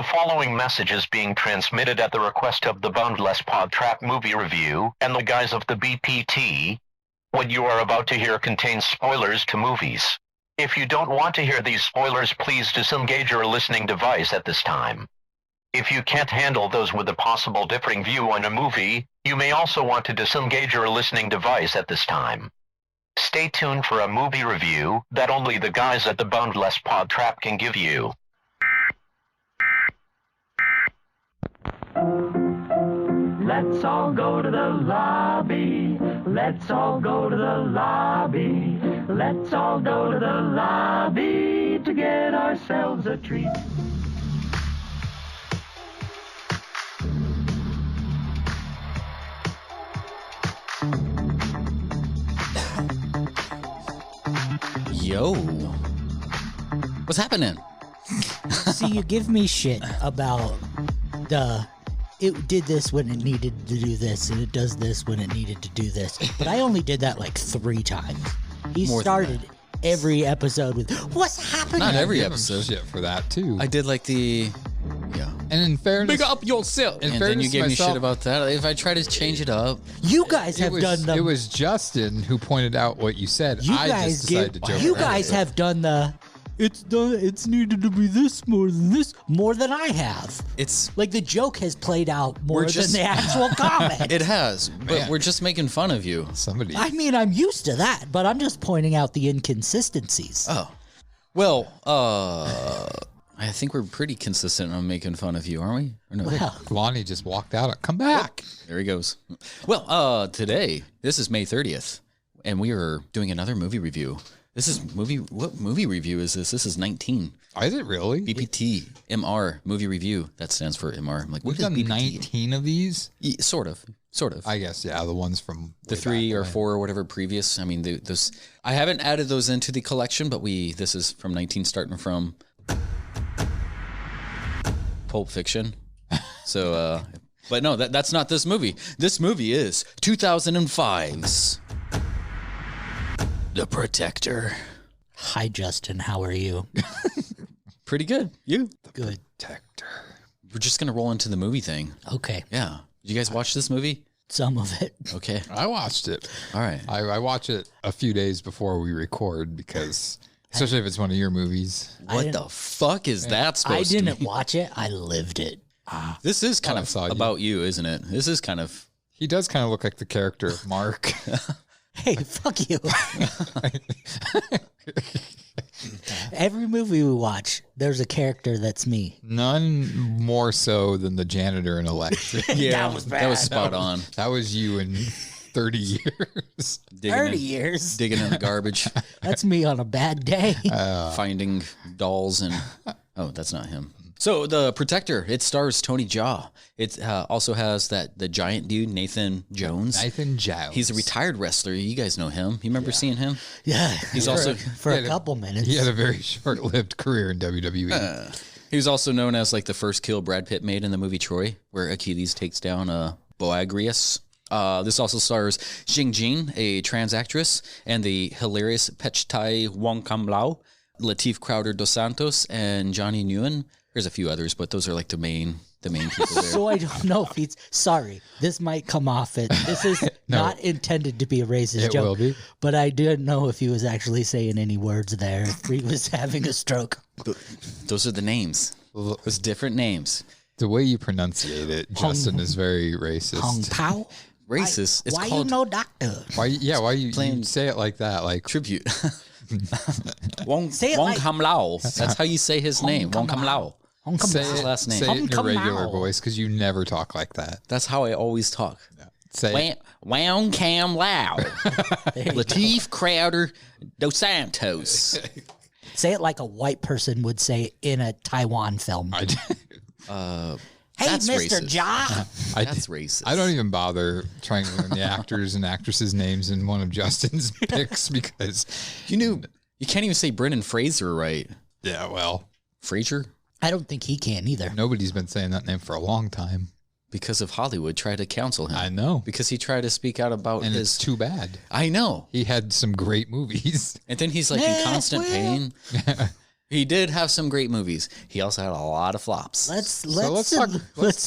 The following message is being transmitted at the request of the Boundless PodTrap movie review and the guys of the BPT. What you are about to hear contains spoilers to movies. If you don't want to hear these spoilers, please disengage your listening device at this time. If you can't handle those with a possible differing view on a movie, you may also want to disengage your listening device at this time. Stay tuned for a movie review that only the guys at the Boundless PodTrap can give you. Let's all go to the lobby. Let's all go to the lobby. Let's all go to the lobby to get ourselves a treat. Yo, what's happening? See, you give me shit about it did this when it needed to do this, and it does this when it needed to do this. But I only did that like 3 times. He started every episode with, what's happening? Not every episode. Shit for that too. I did like the, And in fairness, big up yourself. And then you gave me shit about that. If I try to change it up, You guys have done the. It was Justin who pointed out what you said. You I guys just decided to joke You around guys with it. have done the. It's needed to be this more than I have. it's Like the joke has played out more We're just- than the actual comment. it has, but Man. we're just making fun of you. Somebody. I mean, I'm used to that, but I'm just pointing out the inconsistencies. Oh, well, I think we're pretty consistent on making fun of you, aren't we? Or no? Well, Lonnie just walked out. Come back. There he goes. Well, today, this is May 30th, and we are doing another movie review. This is what movie review is this? This is 19. Is it really? BPTMR, movie review. That stands for MR. I'm like, what We've is done BPT? 19 of these. Sort of. I guess, yeah, the ones from The way 3 back or when. 4 or whatever previous. I mean, those. I haven't added those into the collection, but this is from 19, starting from Pulp Fiction. So, but no, that's not this movie. This movie is 2005's The Protector. hi, Justin. How are you? Pretty good. You? Good. Protector. We're just gonna roll into the movie thing. Okay. Yeah. Did you guys watch this movie? Some of it. Okay. I watched it. All right. I watch it a few days before we record because, especially if it's one of your movies. What the fuck is that supposed I to didn't mean? watch it. I lived it. This is kind I of saw you. about you, isn't it? This is kind of. He does kind of look like the character of Mark. Hey, fuck you. Every movie we watch, there's a character that's me. None more so than the janitor in Electric. Yeah, was that was bad. spot on. That was you in 30 years. Digging 30 in, years. digging in the garbage, That's me on a bad day. finding dolls, and that's not him. So the Protector, it stars Tony Jaa. It also has the giant dude Nathan Jones. Nathan Jones. He's a retired wrestler. You guys know him. You remember seeing him? Yeah. He's for, also- for a couple minutes. He had a very short-lived career in WWE. He was also known as like the first kill Brad Pitt made in the movie Troy, where Achilles takes down Boagrius. This also stars Xing Jin, a trans actress, and the hilarious Pechtai Wongkam-Lao, Lateef Crowder Dos Santos, and Johnny Nguyen. There's a few others, but those are like the main people there. So I don't know if he's sorry. This might come off it. This is not intended to be a racist It joke. will be. But I didn't know if he was actually saying any words there. If he was having a stroke. Those are the names. Those different names. The way you pronunciate it, Justin, is very racist. Hong Pao? Racist. It's Why called you no doctor? Why you Plain- say it like that? Like tribute. Wong Say it Wong like- Kam Lao. That's how you say his name. Wong Kam Lao. Hong Kong say His it, last name. say it in a Hong regular Kong. voice because you never talk like that. That's how I always talk. Say it. Wong Kam Lao. Lateef Crowder Dos Santos. Say it like a white person would say in a Taiwan film. I, Hey, That's Mr. racist. Ja. That's racist. I don't even bother trying to learn the actors and actresses' names in one of Justin's picks because You can't even say Brendan Fraser right. yeah, well, Fraser? I don't think he can either. nobody's been saying that name for a long time. Because of Hollywood tried to counsel him. I know, Because he tried to speak out about and his. it's too bad. I know. He had some great movies. And then he's like in Yeah, constant well. pain. He did have some great movies. He also had a lot of flops. Let's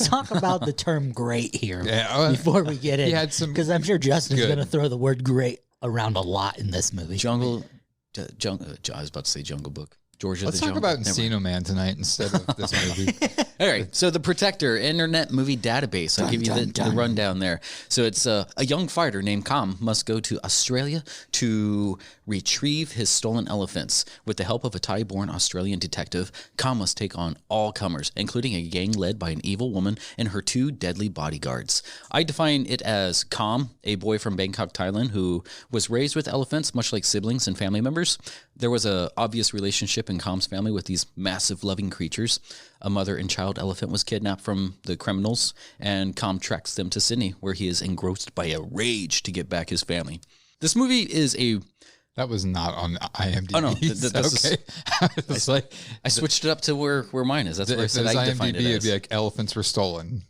talk about the term "great" here before we get in. He had some, because I'm sure Justin's going to throw the word "great" around a lot in this movie. I was about to say Jungle Book. Let's talk about Encino Man tonight instead of this movie. All right. So The Protector, Internet Movie Database. I'll give you the rundown there. So it's a young fighter named Kam must go to Australia to retrieve his stolen elephants. With the help of a Thai-born Australian detective, Kam must take on all comers, including a gang led by an evil woman and her 2 deadly bodyguards. I define it as Kam, a boy from Bangkok, Thailand, who was raised with elephants, much like siblings and family members. There was an obvious relationship in Kam's family with these massive loving creatures. A mother and child elephant was kidnapped from the criminals, and Kam tracks them to Sydney, where he is engrossed by a rage to get back his family. This movie is a... That was not on IMDb. Oh, no. That's okay. I switched it up to where mine is. That's where I said I defined it as. It'd be like elephants were stolen.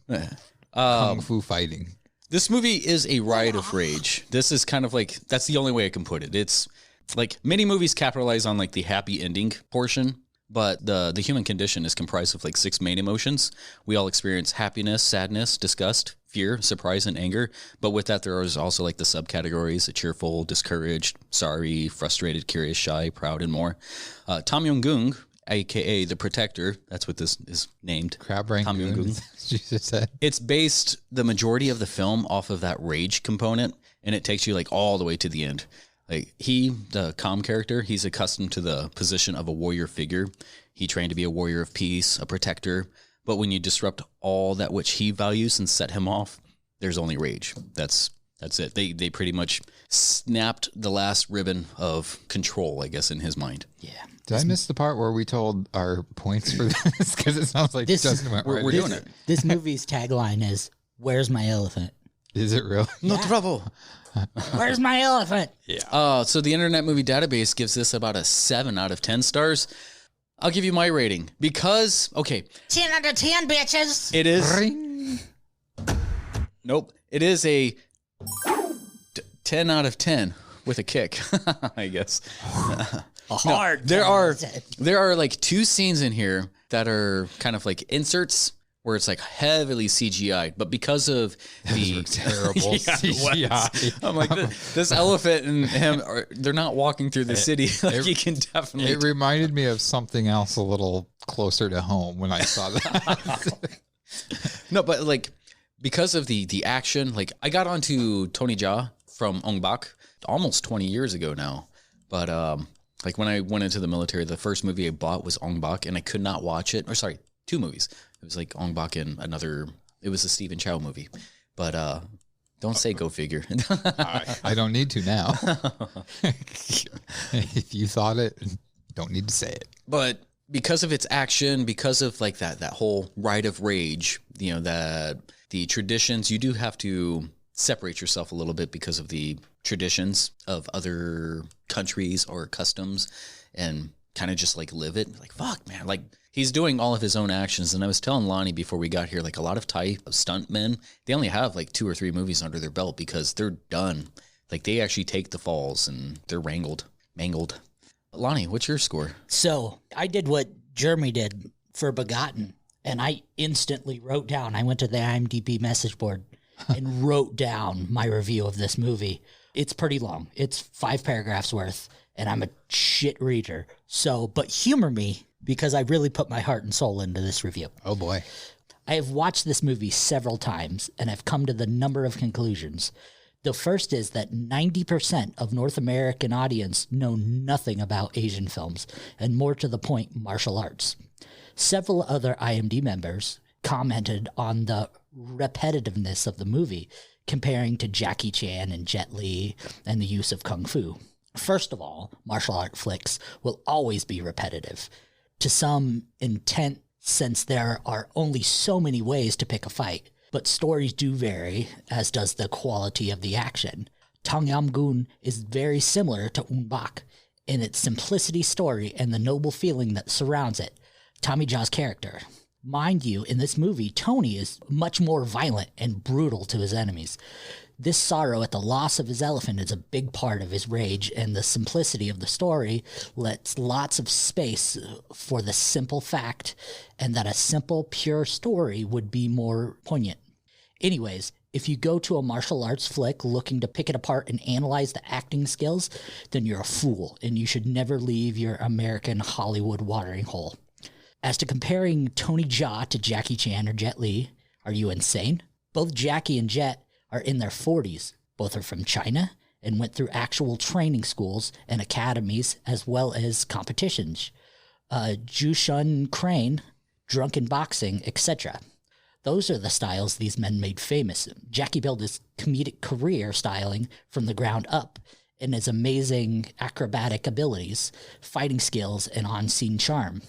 Kung Fu fighting. This movie is a ride of rage. This is kind of like... That's the only way I can put it. It's... Like, many movies capitalize on, like, the happy ending portion, but the human condition is comprised of, like, 6 main emotions. We all experience happiness, sadness, disgust, fear, surprise, and anger. But with that, there is also, like, the subcategories: cheerful, discouraged, sorry, frustrated, curious, shy, proud, and more. Tom Yong-gung, a.k.a. The Protector, that's what this is named. Crab Rank Tom Yong-gung. Jesus said. It's based, the majority of the film, off of that rage component, and it takes you, like, all the way to the end. Like, the Kam character, he's accustomed to the position of a warrior figure. He trained to be a warrior of peace, a protector. But when you disrupt all that which he values and set him off, there's only rage. That's it. They pretty much snapped the last ribbon of control, I guess, in his mind. Yeah. Did I miss the part where we told our points for this? Because it sounds like Justin went right. We're doing it. This movie's tagline is, "Where's my elephant?" Is it really? No trouble. Where's my elephant? Yeah. So the Internet Movie Database gives this about a 7 out of 10 stars. I'll give you my rating because, okay. 10 out of 10, bitches. It is. Ring. Nope. It is a 10 out of 10 with a kick, I guess. Hard. There are like 2 scenes in here that are kind of like inserts where it's like heavily CGI'd, but because of the terrible CGI. I'm like, this elephant and him, they're not walking through the city. Like, you can definitely. It reminded me of something else a little closer to home when I saw that. No, but like, because of the action, like, I got onto Tony Jaa from Ong Bak almost 20 years ago now. But like, when I went into the military, the first movie I bought was Ong Bak, and I could not watch it. Or sorry, 2 movies. It was like Ong Bak and another. It was a Stephen Chow movie, but don't say go figure. I don't need to now. If you thought it, don't need to say it. But because of its action, because of like that whole rite of rage, you know, that the traditions, you do have to separate yourself a little bit because of the traditions of other countries or customs, and kind of just like live it. Like, fuck, man, like. He's doing all of his own actions, and I was telling Lonnie before we got here, like, a lot of Thai stuntmen, they only have like 2 or 3 movies under their belt because they're done. Like, they actually take the falls and they're mangled. Lonnie, what's your score? So I did what Jeremy did for Begotten, and I instantly wrote down. I went to the IMDb message board and wrote down my review of this movie. It's pretty long. It's 5 paragraphs worth, and I'm a shit reader. So, but humor me, because I really put my heart and soul into this review. Oh, boy. I have watched this movie several times, and I've come to the number of conclusions. The first is that 90% of North American audience know nothing about Asian films, and more to the point, martial arts. Several other IMDb members commented on the repetitiveness of the movie, comparing to Jackie Chan and Jet Li and the use of Kung Fu. First of all, martial art flicks will always be repetitive, to some intent, since there are only so many ways to pick a fight. But stories do vary, as does the quality of the action. Tang Yam-gun is very similar to Ong Bak in its simplicity story and the noble feeling that surrounds it. Tommy Jaa's character. Mind you, in this movie, Tony is much more violent and brutal to his enemies. This sorrow at the loss of his elephant is a big part of his rage, and the simplicity of the story lets lots of space for the simple fact, and that a simple, pure story would be more poignant. Anyways, if you go to a martial arts flick looking to pick it apart and analyze the acting skills, then you're a fool, and you should never leave your American Hollywood watering hole. As to comparing Tony Jaa to Jackie Chan or Jet Li, are you insane? Both Jackie and Jet are in their 40s. Both are from China and went through actual training schools and academies as well as competitions. Jushin Crane, drunken boxing, etc. Those are the styles these men made famous. Jackie built his comedic career styling from the ground up in his amazing acrobatic abilities, fighting skills, and on-scene charm.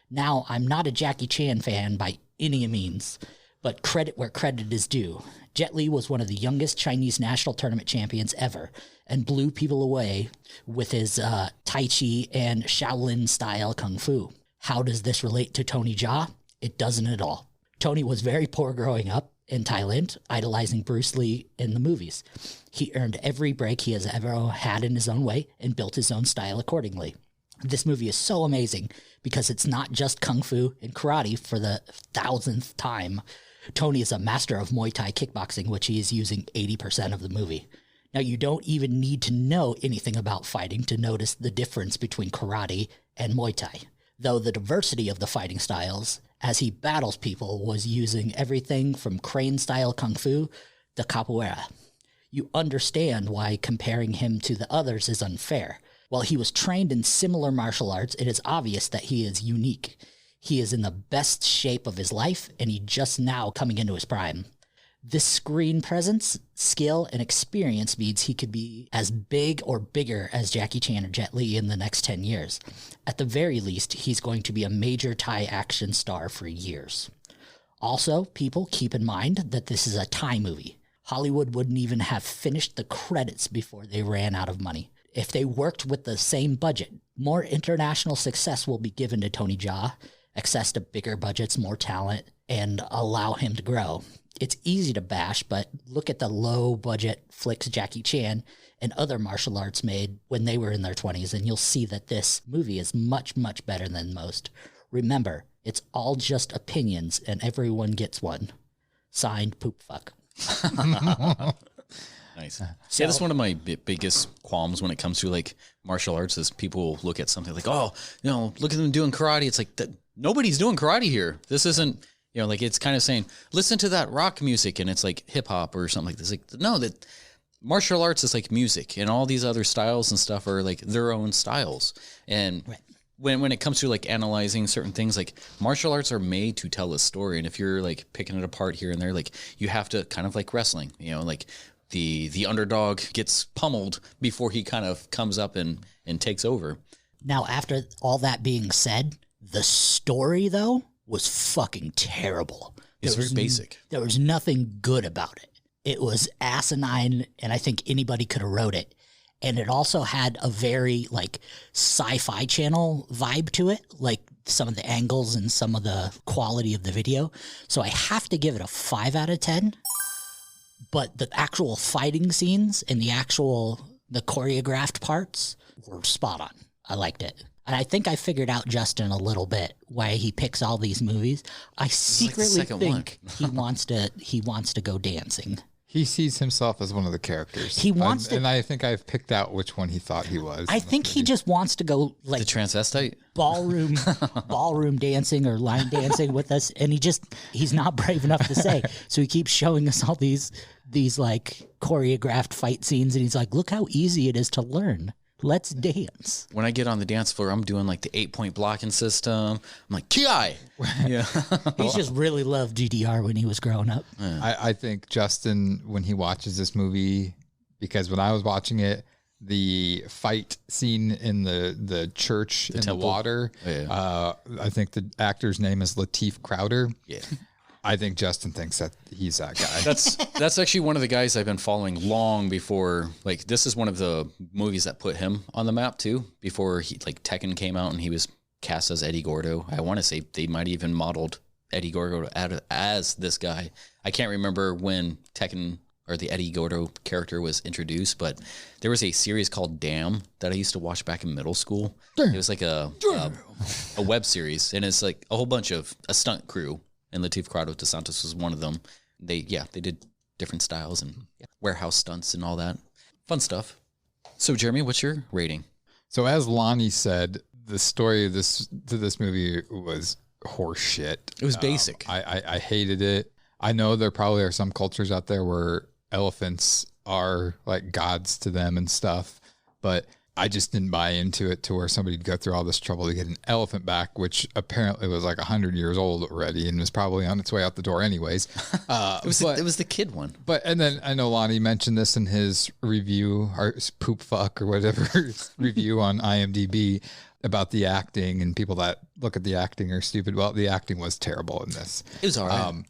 Now, I'm not a Jackie Chan fan by any means, but credit where credit is due. Jet Li was one of the youngest Chinese national tournament champions ever and blew people away with his Tai Chi and Shaolin-style Kung Fu. How does this relate to Tony Jaa? It doesn't at all. Tony was very poor growing up in Thailand, idolizing Bruce Lee in the movies. He earned every break he has ever had in his own way and built his own style accordingly. This movie is so amazing because it's not just Kung Fu and karate for the 1000th time. Tony is a master of Muay Thai kickboxing, which he is using 80% of the movie. Now, you don't even need to know anything about fighting to notice the difference between karate and Muay Thai, though the diversity of the fighting styles as he battles people was using everything from crane-style Kung Fu to capoeira. You understand why comparing him to the others is unfair. While he was trained in similar martial arts, it is obvious that he is unique. He is in the best shape of his life, and he just now coming into his prime. This screen presence, skill, and experience means he could be as big or bigger as Jackie Chan or Jet Li in the next 10 years. At the very least, he's going to be a major Thai action star for years. Also, people keep in mind that this is a Thai movie. Hollywood wouldn't even have finished the credits before they ran out of money. If they worked with the same budget, more international success will be given to Tony Jaa, access to bigger budgets, more talent, and allow him to grow. It's easy to bash, but look at the low-budget flicks Jackie Chan and other martial arts made when they were in their 20s, and you'll see that this movie is much, much better than most. Remember, it's all just opinions, and everyone gets one. Signed, Poop Fuck. Nice. So, yeah, that's one of my biggest qualms when it comes to like martial arts is people look at something like, oh, you know, look at them doing karate. It's like nobody's doing karate here. This isn't, you know, like it's kind of saying, listen to that rock music and it's like hip hop or something like this. Like, no, that martial arts is like music and all these other styles and stuff are like their own styles. And right. When it comes to like analyzing certain things, like martial arts are made to tell a story. And if you're like picking it apart here and there, like you have to kind of like wrestling, you know, like the underdog gets pummeled before he kind of comes up and takes over. Now, after all that being said, the story, though, was fucking terrible. It's very basic. There was nothing good about it. It was asinine, and I think anybody could have wrote it. And it also had a very, like, sci-fi channel vibe to it, like some of the angles and some of the quality of the video. So I have to give it a 5 out of 10. But the actual fighting scenes and the choreographed parts were spot on. I liked it. And I think I figured out Justin a little bit why he picks all these movies. I secretly think he wants to go dancing. He sees himself as one of the characters. He wants to, and I think I've picked out which one he thought he was. I think he just wants to go like the transvestite ballroom dancing or line dancing with us, and he's not brave enough to say. So he keeps showing us all these like choreographed fight scenes, and he's like, "Look how easy it is to learn. Let's dance." When I get on the dance floor, I'm doing like the 8-point blocking system. I'm like, Ki! Yeah. He's just really loved GDR when he was growing up. Yeah. I think Justin, when he watches this movie, because when I was watching it, the fight scene in the church in the water, I think the actor's name is Lateef Crowder. Yeah. I think Justin thinks that he's that guy. That's actually one of the guys I've been following long before. Like, this is one of the movies that put him on the map too. Before Tekken came out and he was cast as Eddie Gordo. I want to say they might even modeled Eddie Gordo as this guy. I can't remember when Tekken or the Eddie Gordo character was introduced, but there was a series called Damn that I used to watch back in middle school. It was like a web series, and it's like a whole bunch of a stunt crew, and Latif Corrado dos Santos was one of them. They did different styles and warehouse stunts and all that. Fun stuff. So, Jeremy, what's your rating? So, as Lonnie said, the story of this movie was horse shit. It was basic. I hated it. I know there probably are some cultures out there where elephants are like gods to them and stuff, but I just didn't buy into it to where somebody'd go through all this trouble to get an elephant back, which apparently was like 100 years old already and was probably on its way out the door anyways. It was the kid one. And then I know Lonnie mentioned this in his review, or poop fuck or whatever review on IMDb about the acting, and people that look at the acting are stupid. Well, the acting was terrible in this. It was all right.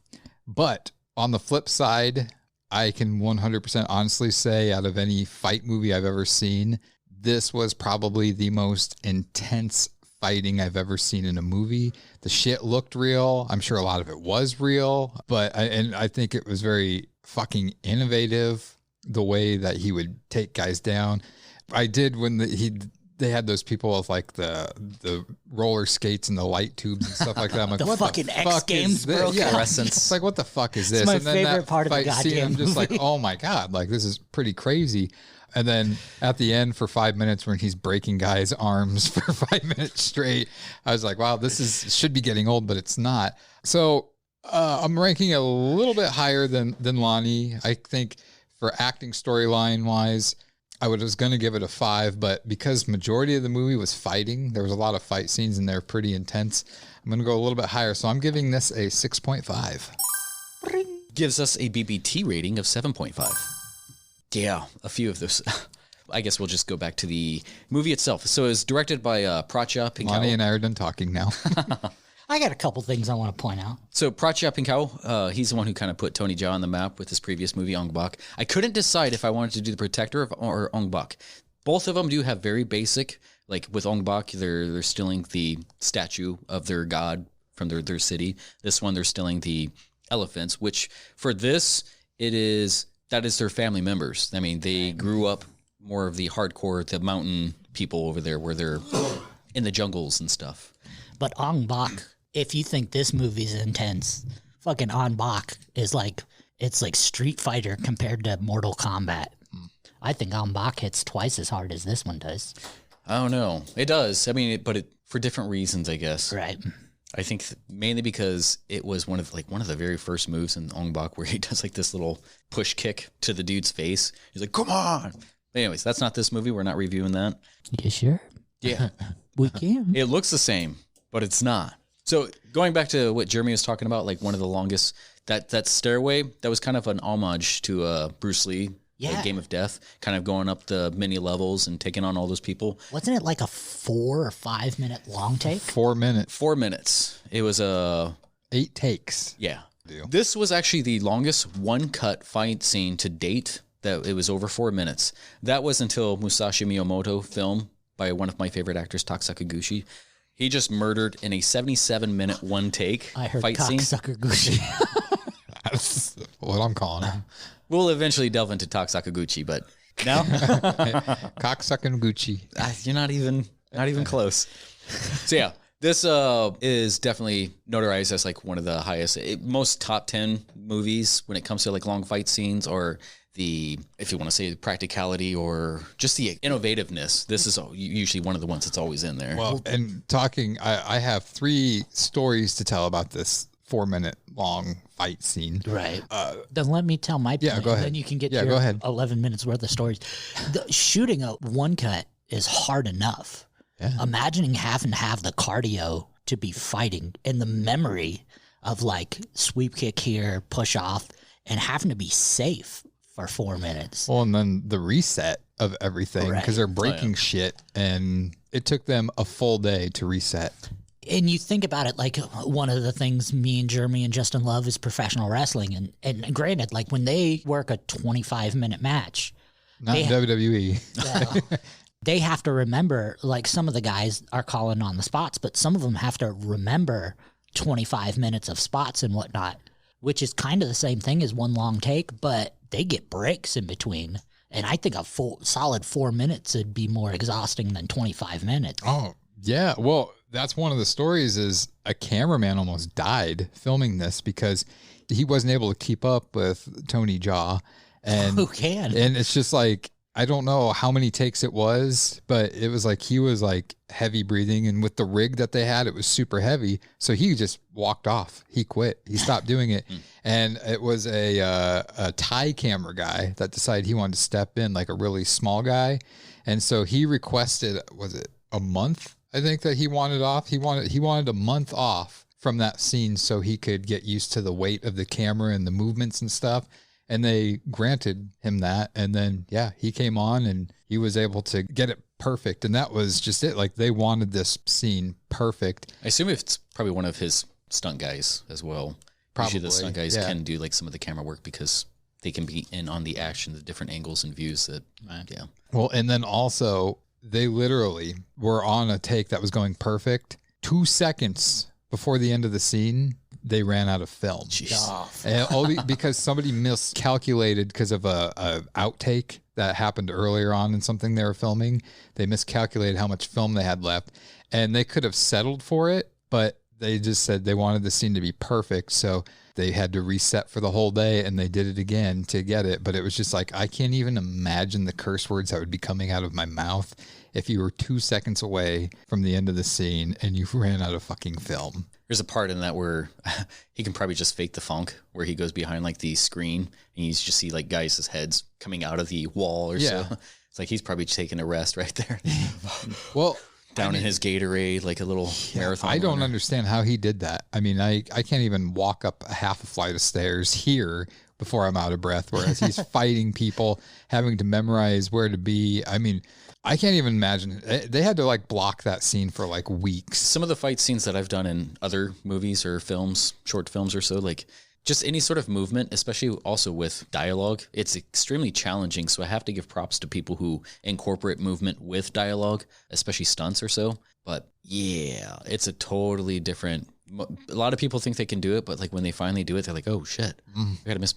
But on the flip side, I can 100% honestly say out of any fight movie I've ever seen, this was probably the most intense fighting I've ever seen in a movie. The shit looked real. I'm sure a lot of it was real, but I think it was very fucking innovative, the way that he would take guys down. I did when they had those people with like the roller skates and the light tubes and stuff like that. I'm like, the what fucking the X fuck Games is this? broke Yeah, out. it's like, what the fuck is this? It's my and then favorite that part of the fight scene, goddamn I'm just like, movie. oh my God, like this is pretty crazy. And then at the end for 5 minutes when he's breaking guys' arms for 5 minutes straight, I was like, wow, should be getting old, but it's not. So I'm ranking a little bit higher than Lonnie. I think for acting storyline wise, I was going to give it a 5, but because majority of the movie was fighting, there was a lot of fight scenes and they're pretty intense. I'm going to go a little bit higher. So I'm giving this a 6.5. Gives us a BBT rating of 7.5. Yeah, a few of those. I guess we'll just go back to the movie itself. So it was directed by PodTrap. Lonnie and I are done talking now. I got a couple things I want to point out. So PodTrap Pinkau, he's the one who kind of put Tony Jaa on the map with his previous movie, Ong Bak. I couldn't decide if I wanted to do The Protector or Ong Bak. Both of them do have very basic, like with Ong Bak, they're stealing the statue of their god from their city. This one, they're stealing the elephants, which for this, that is their family members. I mean, they grew up more of the hardcore, the mountain people over there where they're in the jungles and stuff. But Ong Bak, if you think this movie's intense, fucking Ong Bak is like, it's like Street Fighter compared to Mortal Kombat. I think Ong Bak hits twice as hard as this one does. I don't know. It does. I mean, but for different reasons, I guess. Right. I think mainly because it was one of the very first moves in Ong Bak where he does like this little push kick to the dude's face. He's like, come on. Anyways, that's not this movie. We're not reviewing that. You sure? Yeah. We can. It looks the same, but it's not. So going back to what Jeremy was talking about, like one of the longest, that stairway, that was kind of an homage to Bruce Lee. Yeah. Like Game of Death, kind of going up the many levels and taking on all those people. Wasn't it like a 4 or 5 minute long take? 4 minutes. 4 minutes. It was 8 takes. Yeah. This was actually the longest one-cut fight scene to date. That it was over 4 minutes. That was until Musashi Miyamoto film by one of my favorite actors, Tak Sakaguchi. He just murdered in a 77-minute one take I heard fight scene. Cocksucker That's what I'm calling it. We'll eventually delve into Tak Sakaguchi, but now Cocksucking Gucci. you're not even close. So yeah, this is definitely notarized as like one of the highest, most top 10 movies when it comes to like long fight scenes or if you want to say practicality or just the innovativeness. This is usually one of the ones that's always in there. Well, and talking, I have 3 stories to tell about this 4 minute long fight scene. Right. Then let me tell my point. Yeah, go ahead. Then you can get Yeah, your go ahead. 11 minutes worth of stories. Shooting a one cut is hard enough. Yeah. Imagining having to have the cardio to be fighting and the memory of like sweep kick here, push off, and having to be safe for 4 minutes. Well, and then the reset of everything Right. because they're breaking shit, and it took them a full day to reset. And you think about it, like one of the things me and Jeremy and Justin love is professional wrestling. And granted, like when they work a 25-minute match, Not They- WWE. they have to remember, like some of the guys are calling on the spots, but some of them have to remember 25 minutes of spots and whatnot, which is kind of the same thing as one long take, but they get breaks in between. And I think a solid 4 minutes would be more exhausting than 25 minutes. Oh, yeah. Well, that's one of the stories is a cameraman almost died filming this because he wasn't able to keep up with Tony Jaa. And who can? And it's just like, I don't know how many takes it was, but it was like he was like heavy breathing, and with the rig that they had, it was super heavy. So he just walked off. He quit. He stopped doing it. And it was a Thai camera guy that decided he wanted to step in, like a really small guy. And so he requested, was it a month? I think that he wanted off. He wanted a month off from that scene so he could get used to the weight of the camera and the movements and stuff. And they granted him that. And then, yeah, he came on and he was able to get it perfect. And that was just it. Like, they wanted this scene perfect. I assume it's probably one of his stunt guys as well. Probably. Usually the stunt guys can do like some of the camera work because they can be in on the action, the different angles and views that, yeah. Well, and then also they literally were on a take that was going perfect. 2 seconds before the end of the scene, they ran out of film. And because somebody miscalculated because of a outtake that happened earlier on in something they were filming. They miscalculated how much film they had left, and they could have settled for it, but they just said they wanted the scene to be perfect. So they had to reset for the whole day, and they did it again to get it. But it was just like, I can't even imagine the curse words that would be coming out of my mouth if you were 2 seconds away from the end of the scene and you ran out of fucking film. There's a part in that where he can probably just fake the funk, where he goes behind like the screen and you just see like guys' heads coming out of the wall or so. It's like he's probably taking a rest right there. Well, in his Gatorade, like a little marathon. I don't runner. understand how he did that. I mean, I can't even walk up a half a flight of stairs here before I'm out of breath, whereas he's fighting people, having to memorize where to be. I mean, I can't even imagine. They had to like block that scene for like weeks. Some of the fight scenes that I've done in other movies or films, short films or so, like just any sort of movement, especially also with dialogue, it's extremely challenging. So I have to give props to people who incorporate movement with dialogue, especially stunts or so. But yeah, it's a totally different. A lot of people think they can do it, but like when they finally do it, they're like, "Oh shit, I'm gonna miss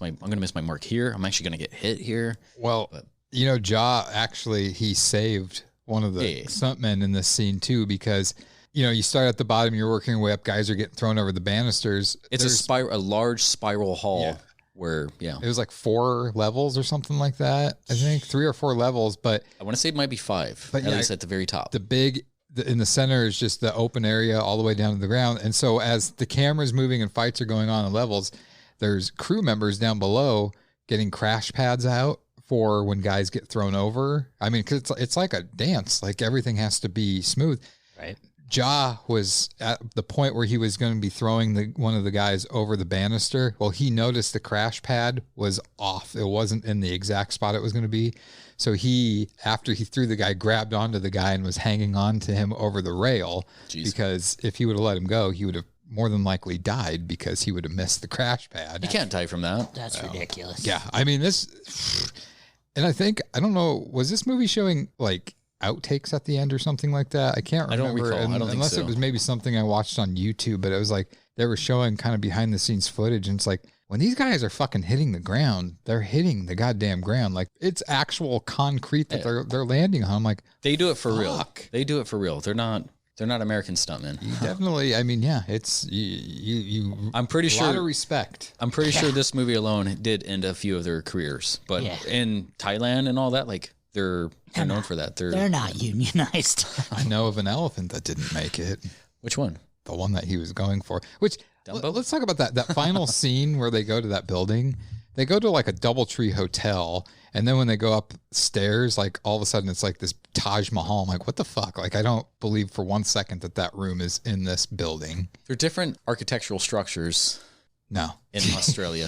my mark here. I'm actually gonna get hit here." Well, you know, Jaa actually he saved one of the stuntmen in this scene too, because you know, you start at the bottom, you're working your way up, guys are getting thrown over the banisters. It's a large spiral hall where, it was like 4 levels or something like that. I think 3 or 4 levels, but I want to say it might be 5, but at least at the very top. In the center is just the open area all the way down to the ground. And so as the camera's moving and fights are going on in levels, there's crew members down below getting crash pads out for when guys get thrown over. I mean, cause it's like a dance, like everything has to be smooth. Right. Jaa was at the point where he was going to be throwing one of the guys over the banister. Well, he noticed the crash pad was off. It wasn't in the exact spot it was going to be. So he, after he threw the guy, grabbed onto the guy and was hanging on to him over the rail. Jeez. Because if he would have let him go, he would have more than likely died because he would have missed the crash pad. You can't die from that. That's ridiculous. Yeah. I mean, and I don't know, was this movie showing like outtakes at the end or something like that? I can't remember. I don't recall. I don't think unless so. It was maybe something I watched on YouTube, but it was like they were showing kind of behind the scenes footage, and it's like when these guys are fucking hitting the ground, they're hitting the goddamn ground. Like it's actual concrete that they're landing on. I'm like, they do it for real. They do it for real. They're not American stuntmen. Definitely. I mean, yeah, it's you. I'm pretty sure. A lot of respect. I'm pretty sure this movie alone did end a few of their careers, but in Thailand and all that, like they're known for that. They're not unionized. I know of an elephant that didn't make it. Which one? The one that he was going for. Which let's talk about that final scene where they go to that building. They go to like a DoubleTree hotel, and then when they go upstairs, like all of a sudden it's like this Taj Mahal. I'm like, what the fuck? Like I don't believe for 1 second that room is in this building. They're different architectural structures. No, in Australia.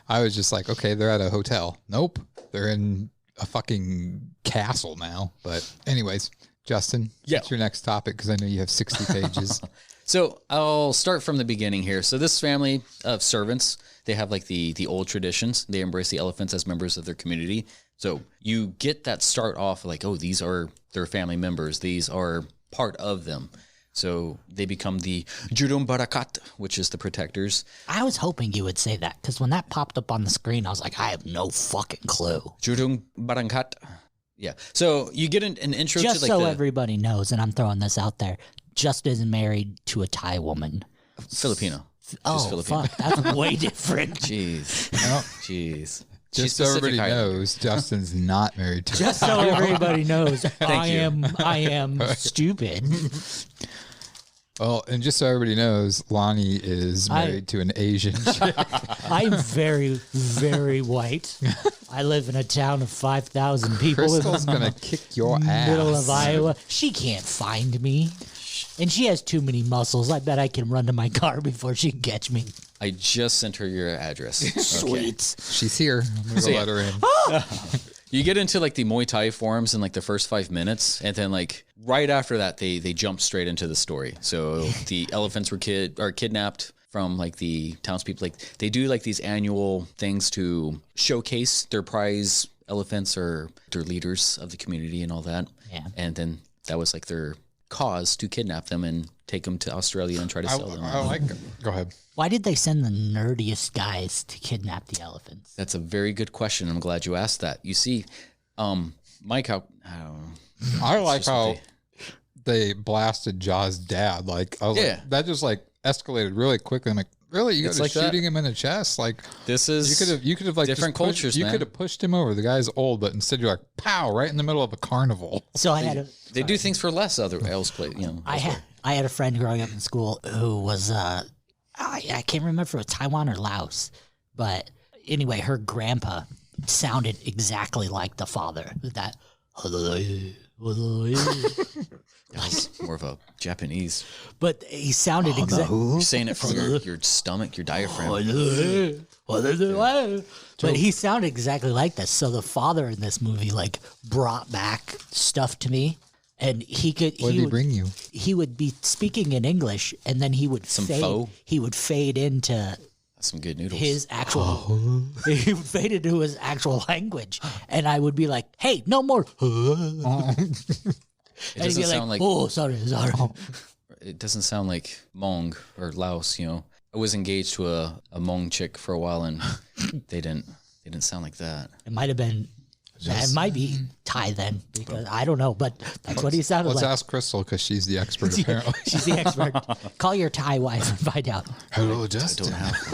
I was just like, okay, they're at a hotel. Nope, they're in a fucking castle now. But anyways, Justin, what's your next topic? Because I know you have 60 pages. So I'll start from the beginning here. So this family of servants, they have like the old traditions. They embrace the elephants as members of their community. So you get that start off like, oh, these are their family members. These are part of them. So they become the Judum Barakat, which is the protectors. I was hoping you would say that because when that popped up on the screen, I was like, I have no fucking clue. Judum Barakat. Yeah. So you get an intro Just to like so everybody knows, and I'm throwing this out there, Justin is married to a Thai woman. Filipino. Oh, Filipino. fuck. That's way different. Jeez. Jeez. Just so everybody knows, Justin's not married to. Just so everybody knows, I you. am stupid. Well, and just so everybody knows, Lonnie is married to an Asian chick. I'm very, very white. I live in a town of 5,000 people. Crystal's gonna kick your ass. Middle of Iowa. She can't find me. And she has too many muscles. I bet I can run to my car before she can catch me. I just sent her your address. Sweet. She's here. I'm gonna go let her in. You get into like the Muay Thai forums in like the first 5 minutes, and then like right after that, they jump straight into the story. So the elephants were kidnapped from like the townspeople. Like they do like these annual things to showcase their prize elephants or their leaders of the community and all that. Yeah. And then that was like their cause to kidnap them and take them to Australia and try to sell them. I like it. Go ahead. Why did they send the nerdiest guys to kidnap the elephants? That's a very good question. I'm glad you asked that. You see, Mike, I like how they blasted Jaw's dad. Like, I was like, that just like escalated really quickly. I'm like, really? You guys like shooting him in the chest? Like, this is you could have like different cultures. You could have pushed him over. The guy's old, but instead you're like, pow, right in the middle of a carnival. So they do things for less. I had a friend growing up in school who was I can't remember if it was Taiwan or Laos, but anyway, her grandpa sounded exactly like the father. That That's more of a Japanese. But he sounded exactly. You're saying it from your stomach, your diaphragm. But he sounded exactly like this. So the father in this movie like brought back stuff to me. And he could. What did he bring you? He would be speaking in English, and then he would He would fade into some good noodles. His actual. He would fade into his actual language, and I would be like, "Hey, no more." It doesn't sound like. Oh, sorry. It doesn't sound like Hmong or Laos. You know, I was engaged to a Hmong chick for a while, and they didn't sound like that. It might have been. It might be Thai then, because I don't know, but that's what he sounded like. Let's ask Crystal because she's the expert apparently. She's the expert. Call your Thai wife and find out. Hello, Justin.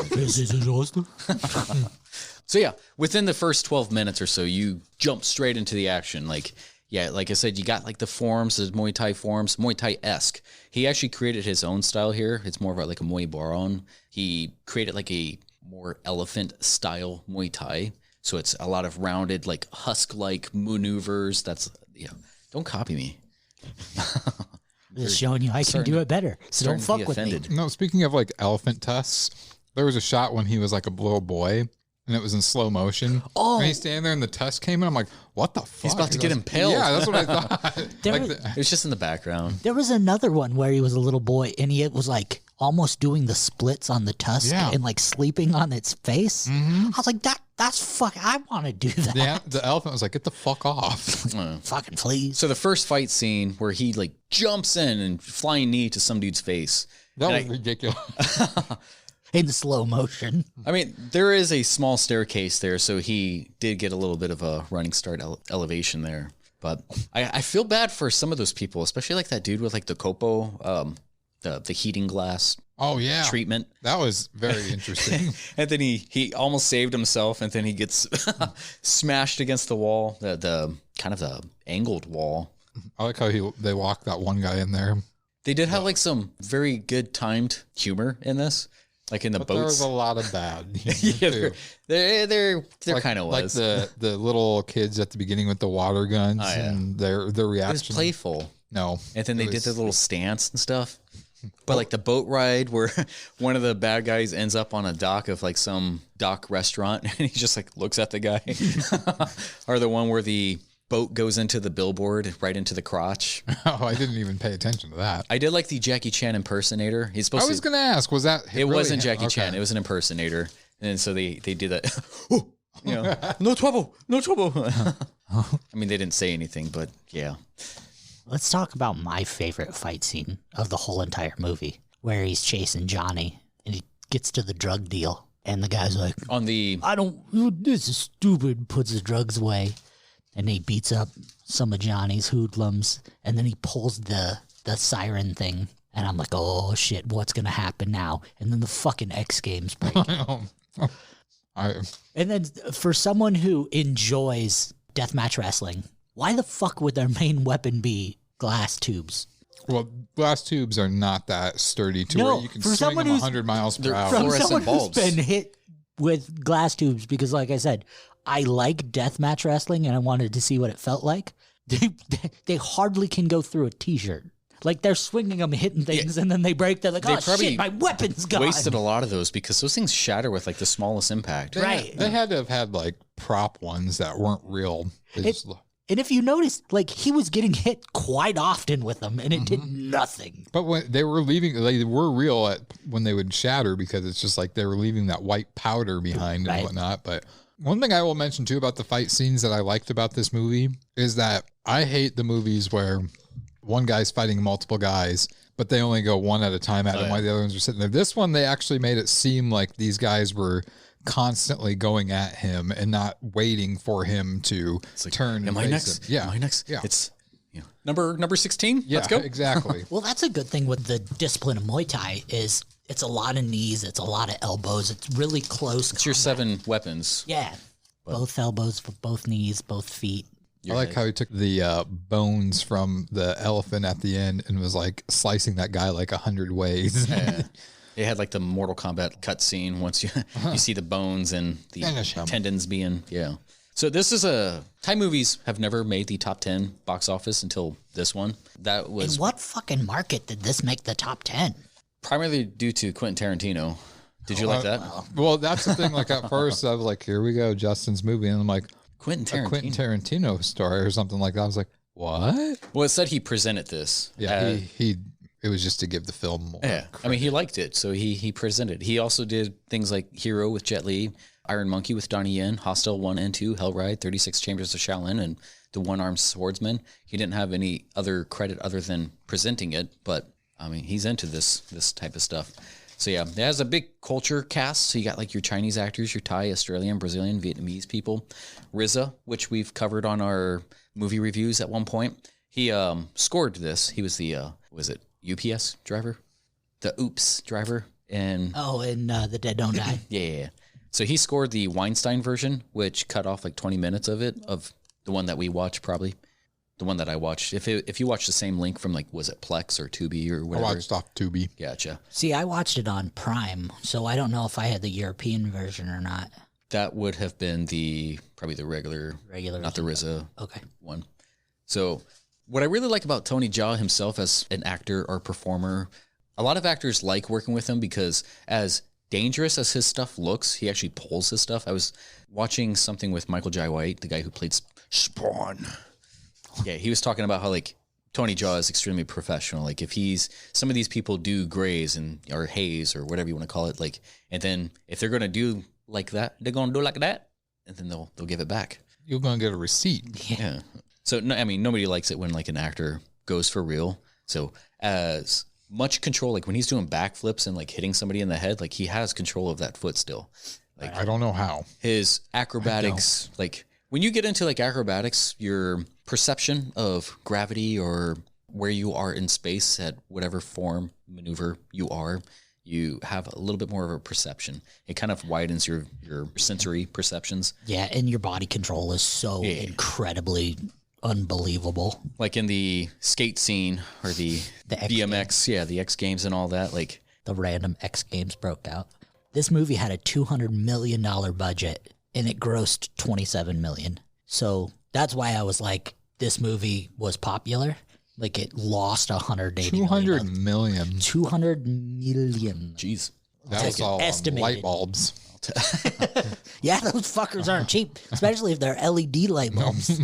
This is Justin. So yeah, within the first 12 minutes or so, you jump straight into the action. Like I said, you got like the forms, the Muay Thai forms, Muay Thai-esque. He actually created his own style here. It's more of like a Muay Baron. He created like a more elephant style Muay Thai. So it's a lot of rounded, like husk-like maneuvers. Don't copy me. Just showing you I can do it better. So don't fuck with me. No, speaking of like elephant tusks, there was a shot when he was like a little boy and it was in slow motion. Oh. And he's standing there and the tusk came in. I'm like, what the fuck? He's about to get impaled. Yeah, that's what I thought. It was just in the background. There was another one where he was a little boy and he was like almost doing the splits on the tusk and like sleeping on its face. Mm-hmm. I was like, that's fuck. I want to do that. Yeah, the elephant was like, get the fuck off. Fucking please. So the first fight scene where he like jumps in and flying knee to some dude's face. That was ridiculous. In slow motion. I mean, there is a small staircase there, so he did get a little bit of a running start elevation there. But I feel bad for some of those people, especially like that dude with like the copo, the heating glass. Oh yeah, treatment. That was very interesting. And then he almost saved himself, and then he gets smashed against the wall, the kind of the angled wall. I like how they locked that one guy in there. They did have like some very good timed humor in this. Like in the boats. There was a lot of bad. Yeah, there like, kind of was. Like the little kids at the beginning with the water guns and their reaction. It was playful. No. And then they did their little stance and stuff. But like the boat ride where one of the bad guys ends up on a dock of like some dock restaurant and he just like looks at the guy. Or the one where the boat goes into the billboard right into the crotch. Oh, I didn't even pay attention to that. I did like the Jackie Chan impersonator. He's supposed I was going to ask, was that it really wasn't Jackie Chan. It was an impersonator. And so they did that. Oh, you know, no trouble. I mean, they didn't say anything, but yeah. Let's talk about my favorite fight scene of the whole entire movie, where he's chasing Johnny and he gets to the drug deal. And the guy's like, this is stupid, puts the drugs away. And he beats up some of Johnny's hoodlums. And then he pulls the siren thing. And I'm like, oh shit, what's going to happen now? And then the fucking X Games break. And then for someone who enjoys deathmatch wrestling, why the fuck would their main weapon be glass tubes? Well, glass tubes are not that sturdy to where you can swing them 100 miles per hour. From someone who's been hit with glass tubes, because like I said, I like deathmatch wrestling and I wanted to see what it felt like. They hardly can go through a t-shirt. Like they're swinging them, hitting things, and then they break. They're like, oh shit, my weapon's gone. Wasted a lot of those because those things shatter with like the smallest impact. Right. They had to have had like prop ones that weren't real. And if you notice, like he was getting hit quite often with them, and it did nothing. But when they were leaving, they were real when they would shatter because it's just like they were leaving that white powder behind and whatnot. But one thing I will mention too about the fight scenes that I liked about this movie is that I hate the movies where one guy's fighting multiple guys, but they only go one at a time at him while the other ones are sitting there. This one, they actually made it seem like these guys were constantly going at him and not waiting for him to turn. Am I next? Yeah. Am I next? Yeah. It's number 16. Yeah, let's go. Exactly. Well, that's a good thing with the discipline of Muay Thai is it's a lot of knees, it's a lot of elbows, it's really close. It's your 7 weapons. Yeah, both elbows, both knees, both feet. I like how he took the bones from the elephant at the end and was like slicing that guy like 100 ways. Yeah. It had like the Mortal Kombat cutscene once you see the bones and the tendons being, So this is Thai movies have never made the top 10 box office until this one. That was. In what fucking market did this make the top 10? Primarily due to Quentin Tarantino. Did you like that? Well, that's the thing. Like at first I was like, here we go, Justin's movie. And I'm like, Quentin Tarantino story or something like that. I was like, what? Well, it said he presented this. Yeah, it was just to give the film more. Yeah, I mean, he liked it, so he presented. He also did things like Hero with Jet Li, Iron Monkey with Donnie Yen, Hostel 1 and 2, Hellride, 36 Chambers of Shaolin, and The One-Armed Swordsman. He didn't have any other credit other than presenting it, but, I mean, he's into this type of stuff. So, yeah, it has a big culture cast. So you got, like, your Chinese actors, your Thai, Australian, Brazilian, Vietnamese people. RZA, which we've covered on our movie reviews at one point. He scored this. He was the, UPS driver? The Oops driver? And The Dead Don't Die. Yeah. So he scored the Weinstein version, which cut off like 20 minutes of it, of the one that we watched probably. The one that I watched. If you watch the same link from like, was it Plex or Tubi or whatever? I watched off Tubi. Gotcha. See, I watched it on Prime, so I don't know if I had the European version or not. That would have been probably the regular, not the RZA one. So what I really like about Tony Jaa himself as an actor or performer, a lot of actors like working with him because as dangerous as his stuff looks, he actually pulls his stuff. I was watching something with Michael Jai White, the guy who played Spawn. Yeah, he was talking about how like Tony Jaa is extremely professional. Like if some of these people do graze or haze or whatever you want to call it, like, and then if they're going to do like that, they're going to do like that, and then they'll give it back. You're going to get a receipt. Yeah. So, no, I mean, nobody likes it when, like, an actor goes for real. So, as much control, like, when he's doing backflips and, like, hitting somebody in the head, like, he has control of that foot still. Like, I don't know how. His acrobatics, like, when you get into, like, acrobatics, your perception of gravity or where you are in space at whatever form, maneuver you are, you have a little bit more of a perception. It kind of widens your sensory perceptions. Yeah, and your body control is so incredibly unbelievable. Like in the skate scene or the BMX, the X Games and all that. Like the random X Games broke out. This movie had a $200 million budget and it grossed $27 million. So that's why I was like, this movie was popular. Like it lost $200 million. $200 million. Jeez. That was all light bulbs. Yeah, those fuckers aren't cheap, especially if they're LED light bulbs.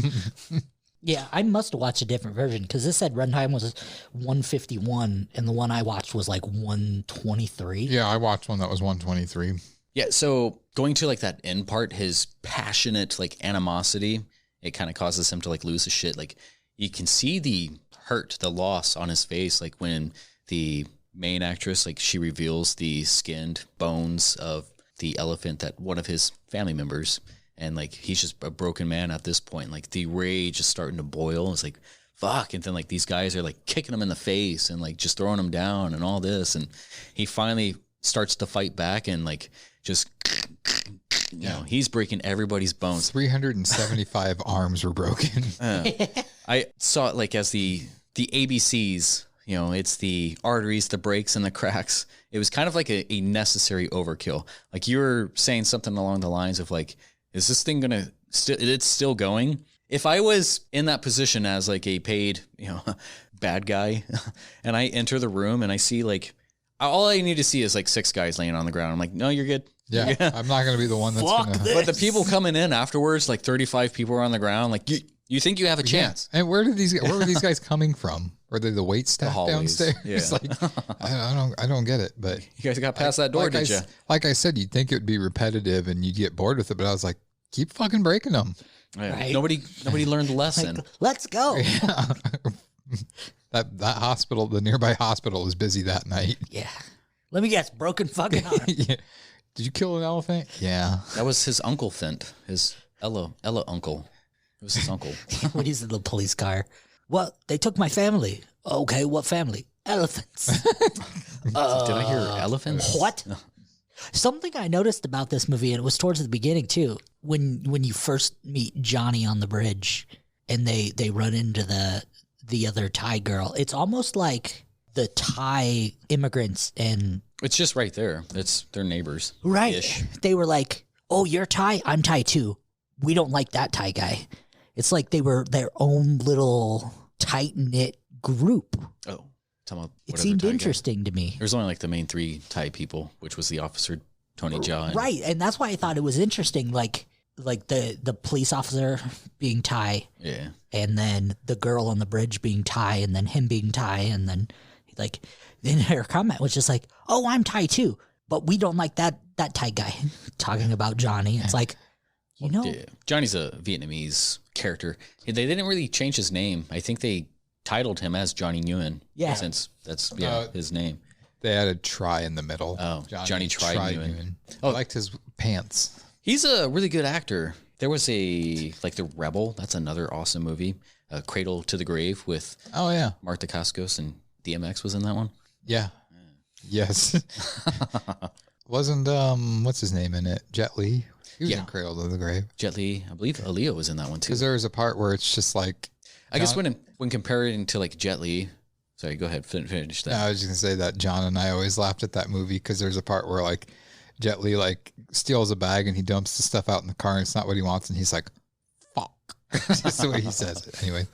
Yeah, I must watch a different version because this said runtime was 151 and the one I watched was like 123. Yeah, I watched one that was 123. Yeah, so going to like that end part, his passionate like animosity, it kind of causes him to like lose his shit. Like you can see the hurt, the loss on his face, like when the main actress, like she reveals the skinned bones of the elephant that one of his family members, and like he's just a broken man at this point. Like the rage is starting to boil. It's like, fuck. And then like these guys are like kicking him in the face and like just throwing him down and all this. And he finally starts to fight back and like just, you know, he's breaking everybody's bones. 375 arms were broken. I saw it like as the ABCs, you know, it's the arteries, the breaks, and the cracks. It was kind of like a necessary overkill. Like you were saying something along the lines of like, is this thing gonna it's still going? If I was in that position as like a paid, you know, bad guy, and I enter the room and I see like, all I need to see is like 6 guys laying on the ground. I'm like, no, you're good. Yeah, You're good. I'm not going to be the one that's going to. But the people coming in afterwards, like 35 people are on the ground. Like you think you have a chance? And where were these guys coming from? Were they the wait staff downstairs? Yeah. Like, I don't get it. But You guys got past that door, like did you? Like I said, you'd think it would be repetitive and you'd get bored with it. But I was like, keep fucking breaking them. Yeah. Right. Nobody learned the lesson. Like, let's go. Yeah. that hospital, the nearby hospital, was busy that night. Yeah. Let me guess, broken fucking arm. Yeah. Did you kill an elephant? Yeah. That was his uncle Fint, his Ella uncle. It was his uncle. When he's in the police car. Well, they took my family. Okay, what family? Elephants. Did I hear elephants? What? Something I noticed about this movie, and it was towards the beginning too, when you first meet Johnny on the bridge and they run into the other Thai girl. It's almost like the Thai immigrants and It's just right there. They're neighbors. right. They were like, "Oh, you're Thai? I'm Thai too. We don't like that Thai guy." It's like they were their own little tight-knit group. Oh, talking about It whatever seemed Thai guy. interesting to me. There's only like the main 3 Thai people, which was the officer Tony Jaa. Right, and that's why I thought it was interesting, like the police officer being Thai, Yeah. and then the girl on the bridge being Thai, and then him being Thai, and then like then her comment was just like, "Oh, I'm Thai too, but we don't like that Thai guy." Talking about Johnny, it's like, you know, Yeah. Johnny's a Vietnamese character. They didn't really change his name. I think they titled him as Johnny Nguyen. Yeah. Since that's his name. They added Try in the middle. Oh, Johnny Try Nguyen. I liked his pants. He's a really good actor. There was like The Rebel. That's another awesome movie. Cradle to the Grave with Oh yeah. Mark Dacascos and DMX was in that one. Yeah. Yes. Wasn't what's his name in it? Jet Li. He was in Cradle to the Grave. Jet Li, I believe Aaliyah was in that one too. Because there was a part where it's just like I guess when comparing to like Jet Li, sorry, go ahead, finish that. No, I was just gonna say that John and I always laughed at that movie because there's a part where like Jet Li like steals a bag and he dumps the stuff out in the car and it's not what he wants and he's like, "Fuck." That's the way he says it. Anyway.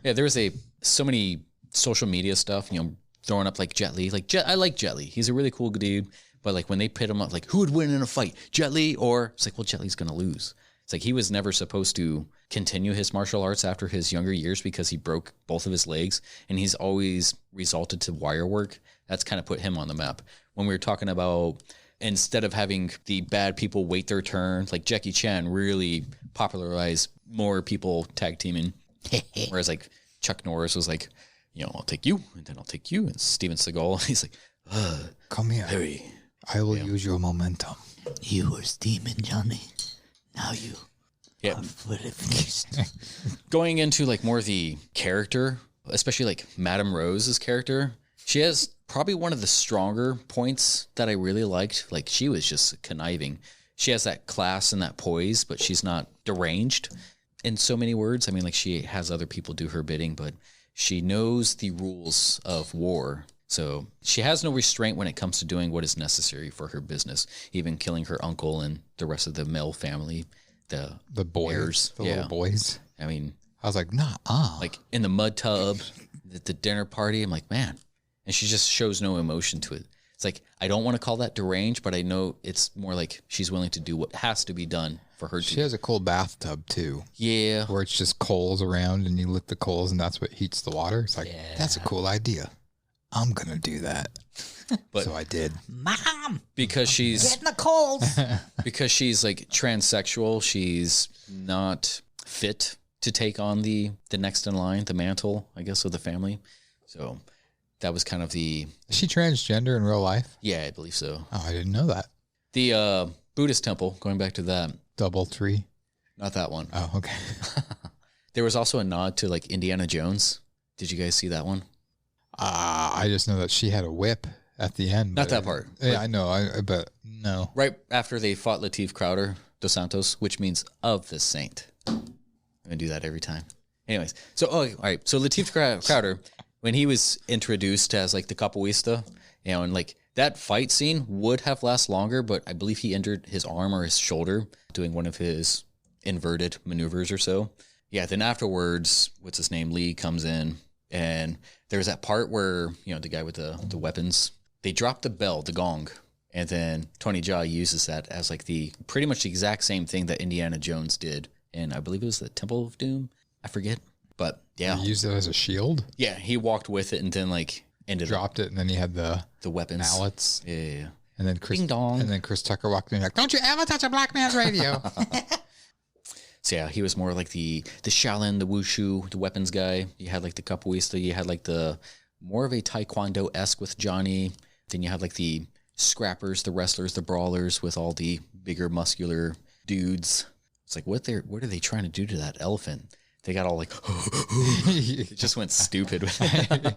Yeah, there was so many social media stuff, you know, throwing up like Jet Li. Like I like Jet Li. He's a really cool dude. But like when they pit him up, like who would win in a fight, Jet Li or it's like, well, Jet Li's gonna lose. It's like he was never supposed to continue his martial arts after his younger years because he broke both of his legs, and he's always resulted to wire work. That's kind of put him on the map. When we were talking about instead of having the bad people wait their turn, like Jackie Chan really popularized more people tag teaming, whereas like Chuck Norris was like, you know, I'll take you, and then I'll take you, and Steven Seagal, he's like, come here. Harry. I will use your momentum. you were steaming, Johnny. Now you are fully finished. Going into like more of the character, especially like Madame Rose's character, she has probably one of the stronger points that I really liked. Like she was just conniving. She has that class and that poise, but she's not deranged in so many words. I mean, like she has other people do her bidding, but she knows the rules of war. So she has no restraint when it comes to doing what is necessary for her business, even killing her uncle and the rest of the male family, the boys, heirs. the little boys. I mean, I was like, like in the mud tub, at the dinner party. I'm like, man. And she just shows no emotion to it. It's like, I don't want to call that deranged, but I know it's more like she's willing to do what has to be done for her. She has a cool bathtub too. Yeah. Where it's just coals around and you lick the coals and that's what heats the water. It's like, that's a cool idea. I'm going to do that. But so I did. Mom, because she's getting the coals. because she's like transsexual, she's not fit to take on the next in line, the mantle, I guess, of the family. So that was kind of the... Is she transgender in real life? Yeah, I believe so. Oh, I didn't know that. The Buddhist temple, going back to that. DoubleTree? Not that one. Oh, okay. There was also a nod to like Indiana Jones. Did you guys see that one? I just know that she had a whip at the end. Not that part. Yeah, I know, but no. Right after they fought Lateef Crowder dos Santos, which means of the saint. I'm going to do that every time. Anyways, so, all right. So Lateef Crowder, when he was introduced as like the capoeirista, and like that fight scene would have lasted longer, but I believe he injured his arm or his shoulder doing one of his inverted maneuvers or so. Yeah, then afterwards, what's his name? Lee comes in, and there's that part where, the guy with the weapons, they drop the bell, the gong, and then Tony Jaa uses that as like the pretty much the exact same thing that Indiana Jones did. And I believe it was the Temple of Doom. I forget. But yeah. He used it as a shield? Yeah, he walked with it and then like dropped it, and then he had the weapons. Mallets. Yeah. And then Chris Ding dong. And then Chris Tucker walked in like, don't you ever touch a black man's radio. So yeah, he was more like the Shaolin, the Wushu, the weapons guy. You had like the capoeirista. You had like the more of a Taekwondo-esque with Johnny. Then you had like the scrappers, the wrestlers, the brawlers with all the bigger muscular dudes. It's like, what are they trying to do to that elephant? They got all like, it just went stupid with it.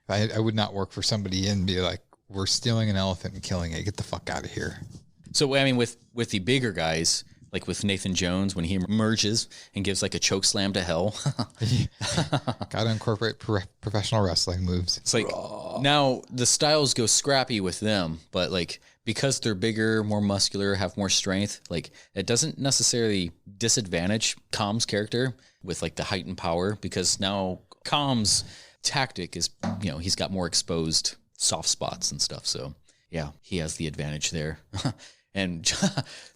I would not work for somebody and be like, we're stealing an elephant and killing it. Get the fuck out of here. So, I mean, with the bigger guys, like with Nathan Jones, when he emerges and gives like a choke slam to hell. Got to incorporate professional wrestling moves. It's like, now the styles go scrappy with them, but like, because they're bigger, more muscular, have more strength, like it doesn't necessarily disadvantage Com's character with like the heightened power, because now Com's tactic is, he's got more exposed soft spots and stuff. So yeah, he has the advantage there. And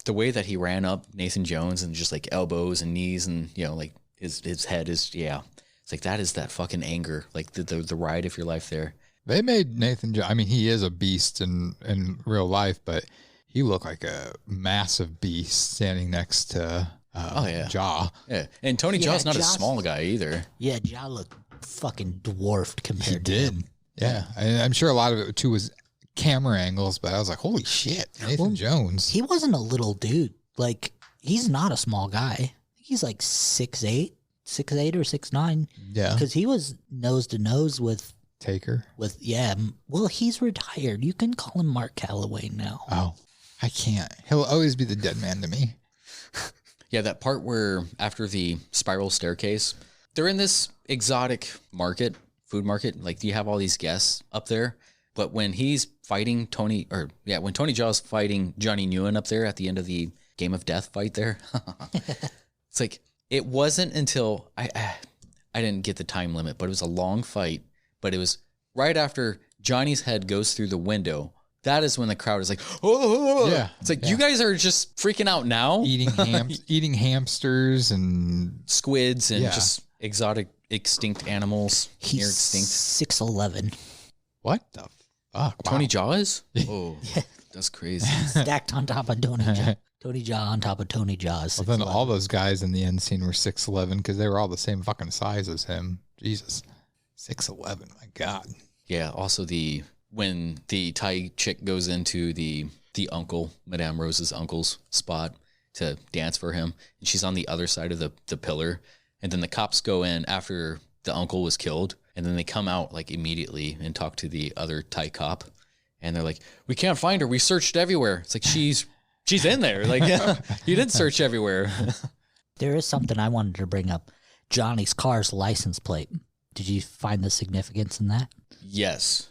the way that he ran up Nathan Jones and just like elbows and knees and, like his head is, it's like, that is that fucking anger, like the ride of your life there. They made Nathan Jones, I mean, he is a beast in real life, but he looked like a massive beast standing next to Jaa. Yeah, and Tony Jaa's not a small guy either. Yeah, Jaa looked fucking dwarfed compared to him. Yeah, I'm sure a lot of it too was camera angles, but I was like, holy shit, Nathan Jones. He wasn't a little dude. Like, he's not a small guy. He's like 6'8" or 6'9". Yeah. Because he was nose to nose with Taker. Well, he's retired. You can call him Mark Calloway now. Oh, I can't. He'll always be the dead man to me. Yeah, that part where after the spiral staircase, they're in this exotic food market. Like, you have all these guests up there. But when he's fighting when Tony Jaa's fighting Johnny Nguyen up there at the end of the Game of Death fight there, it's like, it wasn't until I didn't get the time limit, but it was a long fight. But it was right after Johnny's head goes through the window. That is when the crowd is like, oh, yeah. It's like, you guys are just freaking out now. Eating hamsters and squids and just exotic extinct animals. He's near extinct. 6'11". What the fuck? Wow. Tony Jaa is? Oh, that's crazy. Stacked on top of Tony Jaa. Tony Jaa on top of Tony Jaa. Well, then all those guys in the end scene were 6'11" because they were all the same fucking size as him. Jesus. 6'11", my God. Yeah, also when the Thai chick goes into the uncle, Madame Rose's uncle's spot to dance for him, and she's on the other side of the pillar, and then the cops go in after the uncle was killed, and then they come out like immediately and talk to the other Thai cop, and they're like, we can't find her, we searched everywhere. It's like, she's in there. Like, you didn't search everywhere. There is something I wanted to bring up. Johnny's car's license plate. Did you find the significance in that? Yes.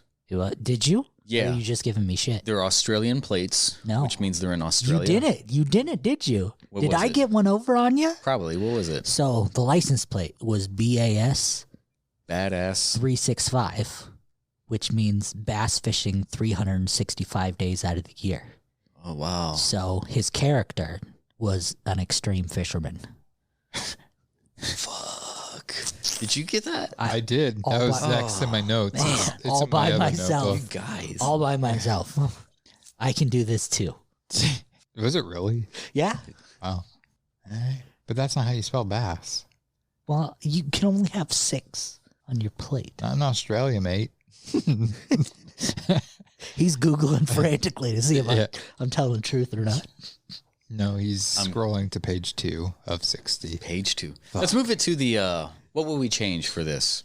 Did you? Yeah. Or are you just giving me shit? They're Australian plates, which means they're in Australia. You didn't, did you? Did I get one over on you? Probably. What was it? So the license plate was BAS. Badass. 365, which means bass fishing 365 days out of the year. Oh, wow. So his character was an extreme fisherman. Fuck. Did you get that? I did. That was next in my notes. Man, it's all by myself. You guys. All by myself. I can do this too. Was it really? Yeah. Wow. But that's not how you spell bass. Well, you can only have 6 on your plate. Not in Australia, mate. He's Googling frantically to see if I'm telling the truth or not. No, he's scrolling to page 2 of 60. Page 2. Let's move it to the, what will we change for this?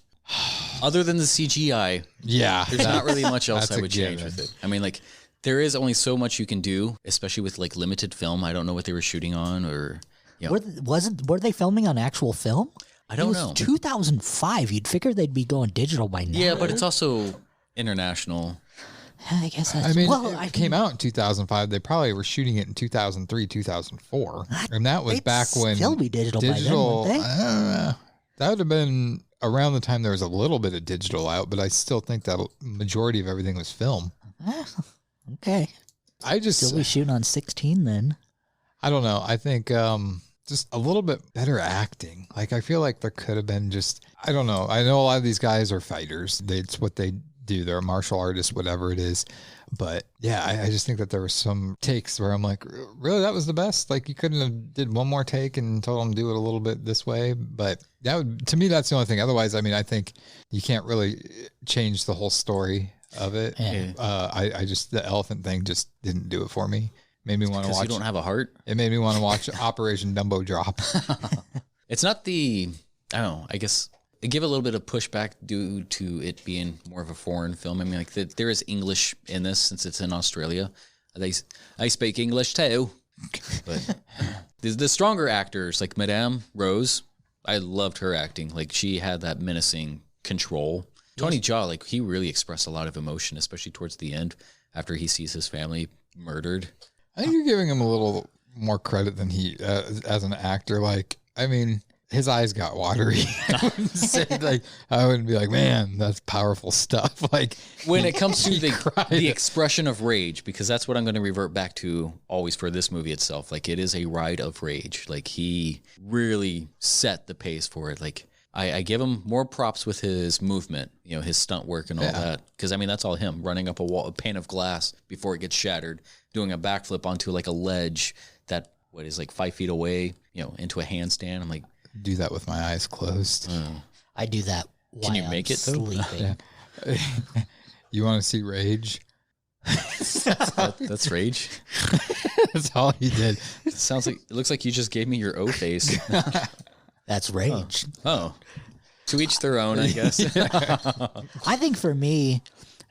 Other than the CGI, there's not really much else I would change with it. I mean, like, there is only so much you can do, especially with like limited film. I don't know what they were shooting on, or were they filming on actual film? I don't know. 2005. You'd figure they'd be going digital by now. Yeah, but it's also international. I guess that's... I mean, it came out in 2005. They probably were shooting it in 2003, 2004. And that was back when... still be digital by then, wouldn't they? I don't know. That would have been around the time there was a little bit of digital out, but I still think that majority of everything was film. Okay. Still be shooting on 16 then. I don't know. I think just a little bit better acting. Like, I feel like there could have been just... I don't know. I know a lot of these guys are fighters. It's what they do. They're martial artists, whatever it is. But yeah, I just think that there were some takes where I'm like, really, that was the best? Like, you couldn't have did one more take and told them to do it a little bit this way? But that would, to me, that's the only thing. Otherwise, I mean, I think you can't really change the whole story of it. Yeah. I just, the elephant thing just didn't do it for me. Made me want to watch. You don't have a heart? It made me want to watch Operation Dumbo Drop. It's not the, I don't know, I guess it gave a little bit of pushback due to it being more of a foreign film. I mean, like, there is English in this since it's in Australia. I speak English too. But the stronger actors, like Madame Rose, I loved her acting. Like, she had that menacing control. Tony Jaa, like, he really expressed a lot of emotion, especially towards the end after he sees his family murdered. I think you're giving him a little more credit than he, as an actor. Like, I mean, his eyes got watery. I wouldn't be like, man, that's powerful stuff. Like, when it comes to the expression of rage, because that's what I'm going to revert back to always for this movie itself. Like, it is a ride of rage. Like, he really set the pace for it. Like, I give him more props with his movement, you know, his stunt work and all that. Because, I mean, that's all him, running up a pane of glass before it gets shattered, doing a backflip onto, like, a ledge that, what is, like, 5 feet away, you know, into a handstand. I'm like... do that with my eyes closed. I do that while Can you make it, though? sleeping. You want to see rage? That's rage. That's all he did. It looks like you just gave me your O face. That's rage. Oh. To each their own, I guess. I think for me,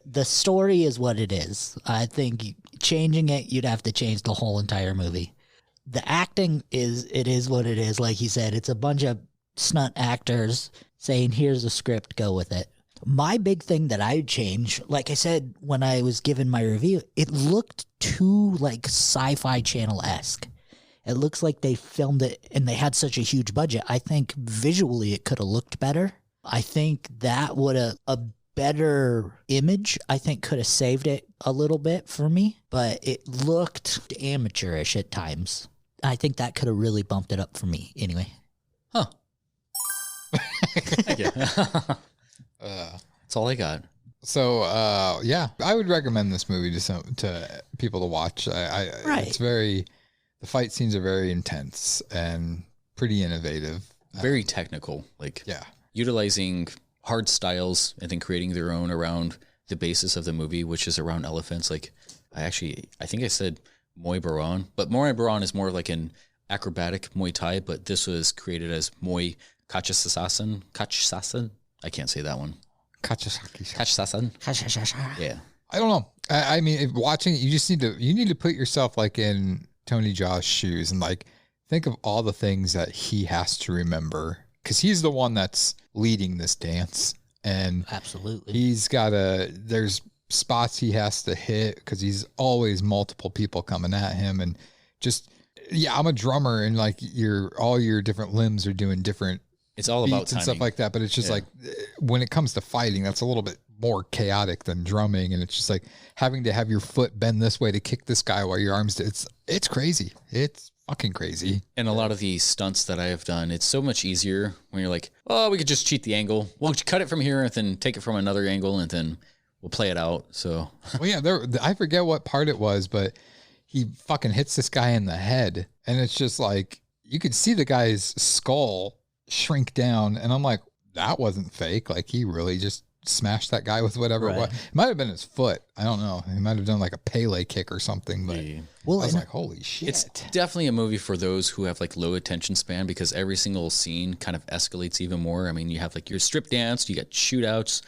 the story is what it is. I think changing it, you'd have to change the whole entire movie. The acting is what it is. Like he said, it's a bunch of stunt actors saying, here's a script, go with it. My big thing that I'd change, like I said when I was giving my review, it looked too like Sci-Fi Channel-esque. It looks like they filmed it and they had such a huge budget. I think visually it could have looked better. I think that would have, a better image, I think could have saved it a little bit for me, but it looked amateurish at times. I think that could have really bumped it up for me anyway. Huh. That's all I got. So, yeah, I would recommend this movie to people to watch. Right. It's the fight scenes are very intense and pretty innovative. Very technical, like utilizing hard styles and then creating their own around the basis of the movie, which is around elephants. Like, I think I said Muay Baran, but Muay Baran is more like an acrobatic Muay Thai, but this was created as Muay Kachasasan. I can't say that one. Kachasasan. Yeah. I don't know. I mean, if watching it, you need to put yourself like in Tony Jaa's shoes and like think of all the things that he has to remember, because he's the one that's leading this dance, and absolutely he's got there's spots he has to hit because he's always multiple people coming at him, and just I'm a drummer and like all your different limbs are doing different. It's all about timing and stuff like that, but it's just like when it comes to fighting, that's a little bit more chaotic than drumming, and it's just like having to have your foot bend this way to kick this guy while your arms. It's crazy. It's fucking crazy. And a lot of the stunts that I have done, it's so much easier when you're like, oh, we could just cheat the angle. We'll cut it from here and then take it from another angle, and then we'll play it out. So, well, yeah, I forget what part it was, but he fucking hits this guy in the head, and it's just like you could see the guy's skull shrink down, and I'm like, that wasn't fake. Like, he really just smashed that guy with whatever it was. It might have been his foot. I don't know. He might have done like a Pele kick or something, but I was like, holy shit. It's definitely a movie for those who have like low attention span, because every single scene kind of escalates even more. I mean, you have like your strip dance, you got shootouts,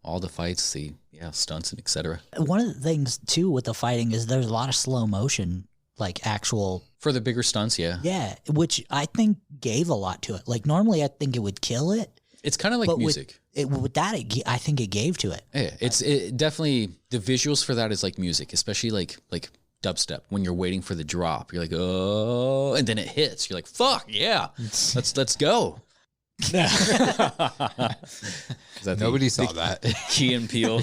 all the fights, the stunts, and etc. One of the things too with the fighting is there's a lot of slow motion, like actual for the bigger stunts. Yeah, which I think gave a lot to it. Like normally I think it would kill it. It's kind of like music. With that, I think it gave to it. Yeah, it definitely, the visuals for that is like music, especially like dubstep. When you're waiting for the drop, you're like, oh, and then it hits. You're like, fuck yeah, let's go. Nobody saw that. Key and Peele.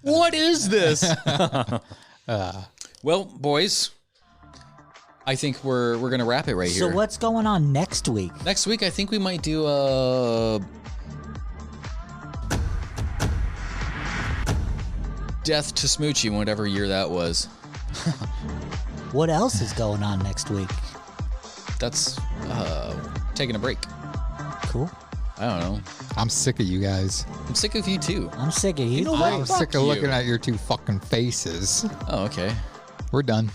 What is this? Well, boys, I think we're gonna wrap it right here. So what's going on next week? Next week, I think we might do a Death to Smoochie, whatever year that was. What else is going on next week? That's taking a break. Cool. I don't know. I'm sick of you guys. I'm sick of you too. I'm sick of you. You know what? I'm sick of looking at your two fucking faces. Oh, okay. We're done.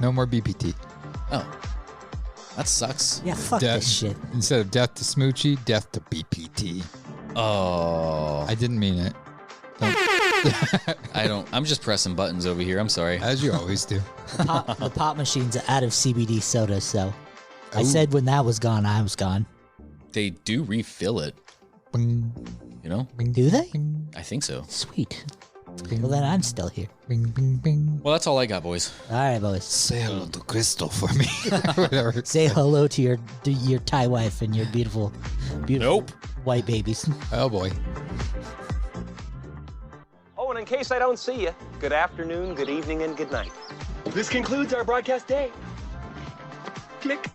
No more BPT. Oh, that sucks. Yeah, fuck this shit. Instead of death to Smoochie, death to BPT. Oh, I didn't mean it. I'm just pressing buttons over here. I'm sorry. As you always do. The pop machine's out of CBD soda, so I said when that was gone, I was gone. They do refill it. Bing, You know? bing, Do they? bing, I think so. Sweet. bing, Well, then I'm still here. bing, bing, bing. Well, that's all I got, boys. All right, boys. Say hello to Crystal for me. Whatever. Say hello to your Thai wife and your beautiful Nope. white babies. Oh boy. Oh, and in case I don't see you, good afternoon, good evening, and good night. This concludes our broadcast day. Click.